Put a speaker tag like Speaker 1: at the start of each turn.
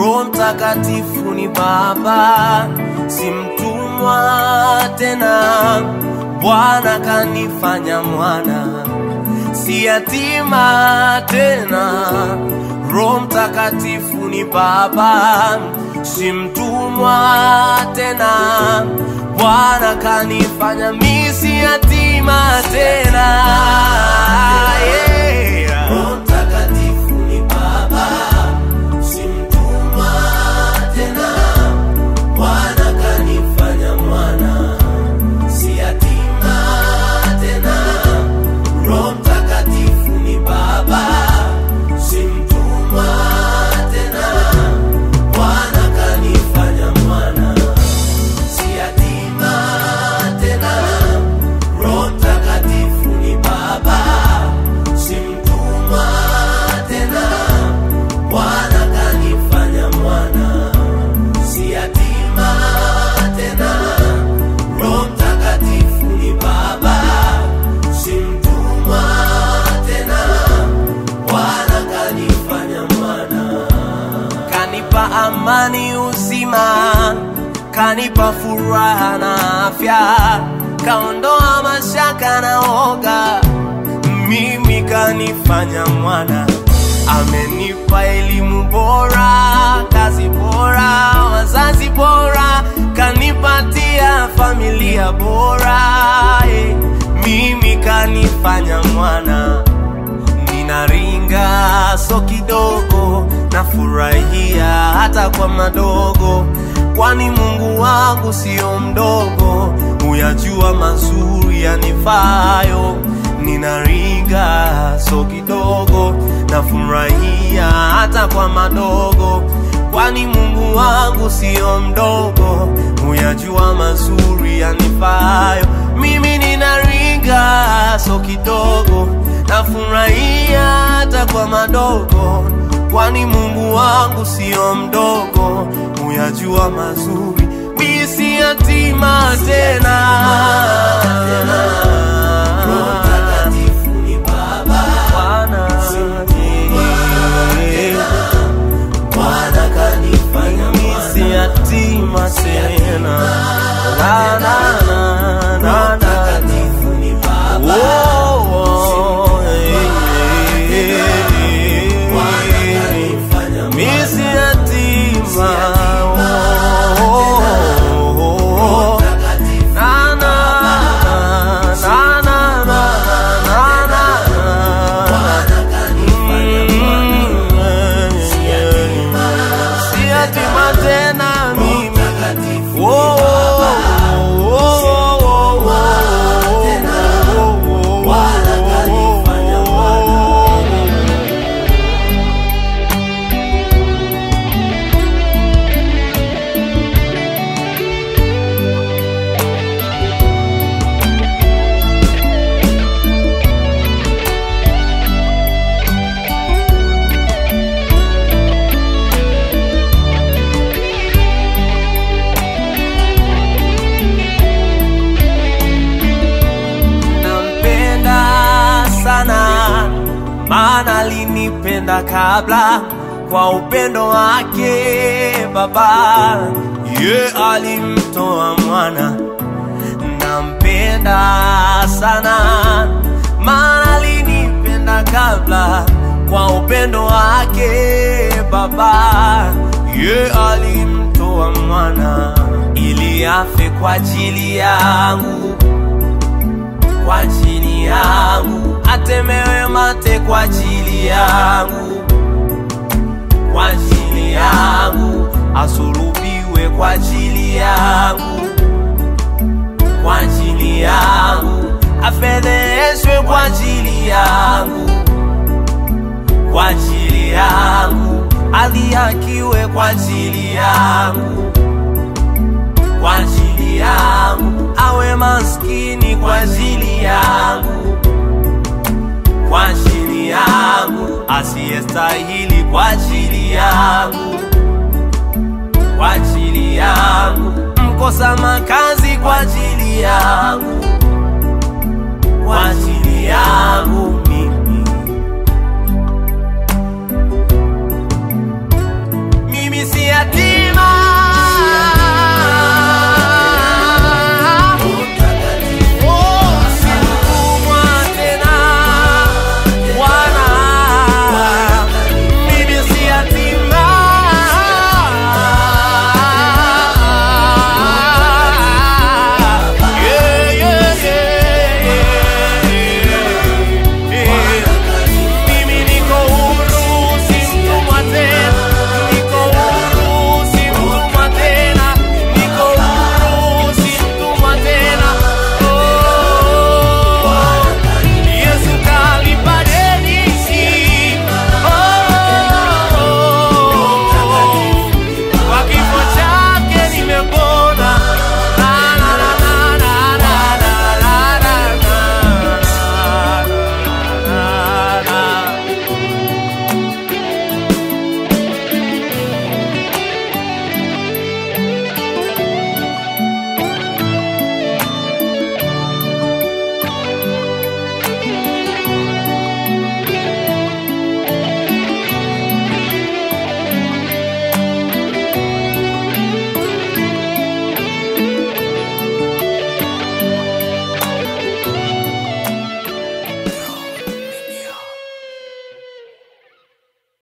Speaker 1: Roho Mtakatifu ni Baba, si mtumwa tena. Bwana kanifanya mwana, si yatima tena. Roho Mtakatifu ni Baba, si mtumwa tena. Bwana kanifanya mimi si yatima tena. Roho Mtakatifu ni Baba, si mtumwa tena. Bwana kanifanya mwana, si yatima tena. Roho Mtakatifu ni Baba, si mtumwa tena. Bwana kanifanya mwana, si yatima tena. Roho Mtakatifu ni Baba, si mtumwa tena. Bwana kanifanya mwana, si yatima tena. Roho Mtakatifu ni Baba, si mtumwa tena. Bwana kanifanya mwana. Kanipa amani uzima, kanipa furaha na afya, kaondoa mashaka na oga. Mimi kanifanya mwana, amenipa elimu bora, kazi bora, wazazi bora, kanipatia familia bora. Mimi kanifanya mwana, ninaringa so kidogo, nafurahia hata kwa madogo, kwani Mungu wangu sio mdogo, huyajua mazuri yanifayo. Ninaringa so kidogo, nafurahia hata kwa madogo, kwani Mungu wangu sio mdogo, huyajua mazuri yanifayo. Mimi ninaringa so kidogo, nafurahia hata kwa madogo, kwani Mungu wangu sio mdogo, huyajua mazuri. Mimi si yatima tena. Roho Mtakatifu ni Baba, si mtumwa tena. Bwana kanifanya mwana, si yatima tena. Roho Mtakatifu ni Baba, si mtumwa tena. Bwana kanifanya mwana, si yatima. Maana alinipenda kabla, kwa upendo wake Baba, alimtoa mwana. Nampenda sana, maana alinipenda kabla, kwa upendo wake Baba, alimtoa mwana, ili afe kwa ajili yangu, kwa ajili yangu, atemewe mate kwa ajili yangu, kwa ajili yangu, asulubiwe kwa ajili yangu, kwa ajili yangu, afedheshwe kwa ajili yangu, kwa ajili yangu, adhihakiwe kwa ajili yangu, kwa ajili yangu, awe maskini kwa ajili yangu, kwa ajili yangu, asiyestahili kwa ajili yangu, kwa ajili yangu, mkosa makazi kwa ajili yangu, kwa ajili yangu mimi. mimi si yatima.